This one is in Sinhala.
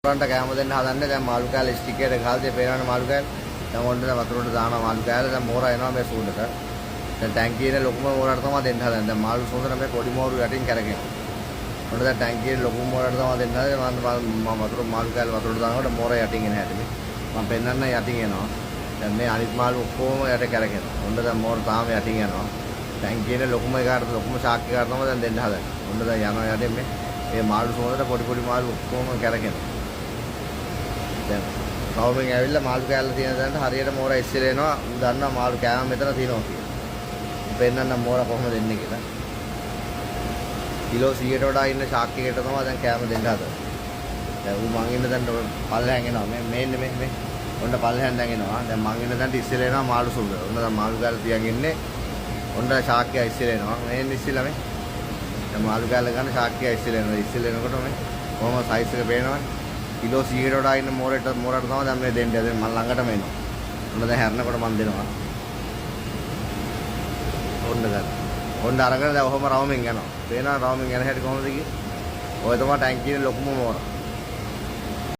මොරන්ට කැම දෙන්න හදන්නේ. දැන් මාළු කෑල්ල ස්ටික් එකට ගහලා තිය පේනවනේ මාළු කෑල්ල. දැන් ඔන්න දැන් වතුරට දානවා මාළු කෑල්ල. දැන් මෝරා එනවා මේ සූඳට. දැන් ටැංකියේ ලොකුම මෝරාට තමයි දෙන්න හදන්නේ. දැන් මාළු සූඳට මේ පොඩි මෝරු යටින් කරගෙනවා. ඔන්න දැන් ටැංකියේ ලොකුම මෝරාට තමයි දෙන්න හදන්නේ. මම වතුර මාළු කෑල්ල වතුරට දානකොට මෝරා යටින් එන හැටි මේ. මම පෙන්නන්න යටින් එනවා. දැන් මේ අනිත් මාළු ඔක්කොම යට කරගෙනවා. ඔන්න දැන් මෝර තාම යටින් යනවා. ටැංකියේ ලොකුම එකට ලොකුම ශාක්‍ය එකට තමයි දැන් දෙන්න හදන්නේ. ඔන්න දැන් යනවා යටින් මේ මාළු සූඳට පොඩි මාළු ඔක්කොම කරගෙනවා. දැන් රවුමෙන් ඇවිල්ලා මාළු කෑල්ල තියෙන තැනට හරියට මෝරා ඉස්සෙලා එනවා. උන් දන්නවා මාළු කෑම මෙතන තියෙනවා කියලා. පෙන්නන්න මෝරා කොහොමද දෙන්නේ කියලා. කිලෝ 100ට වඩා ඉන්න ශාක්‍යයකට තමයි දැන් කෑම දෙන්න හදන්නේ. දැන් ඌ මං ඉන්න තැනට පල්ලෙහාන් එනවා. මේ ඔන්න පල්ලෙහාන් දැන් එනවා. දැන් මං ඉන්න තැනට ඉස්සෙලා එනවා මාළු සුන්දර. ඔන්න දැන් මාළු කෑල්ල තියන් ඉන්නේ. ඔන්න ශාක්‍යය ඉස්සෙලා එනවා. මේ ඉස්සෙලා මේ. දැන් මාළු කෑල්ල ගන්න ශාක්‍යය ඉස්සෙලා එනවා. ඉස්සෙලා එනකොට මේ කොහොම සයිස් එක පේනවනේ. කිලෝ 100ට වඩා ඉන්න මෝරට තමයි දැන් මේ දෙන්නේ. දැන් මම ළඟටම එනවා. ඔන්න දැන් හැරෙනකොට මම දෙනවා. ඔන්න දැන්. ඔන්න අරගෙන දැන් ඔහොම රවුමෙන් යනවා. පේනවා රවුමෙන් යන හැටි කොහොමද කියේ? ඔය තමයි ටැංකියේ ලොකුම මෝරා.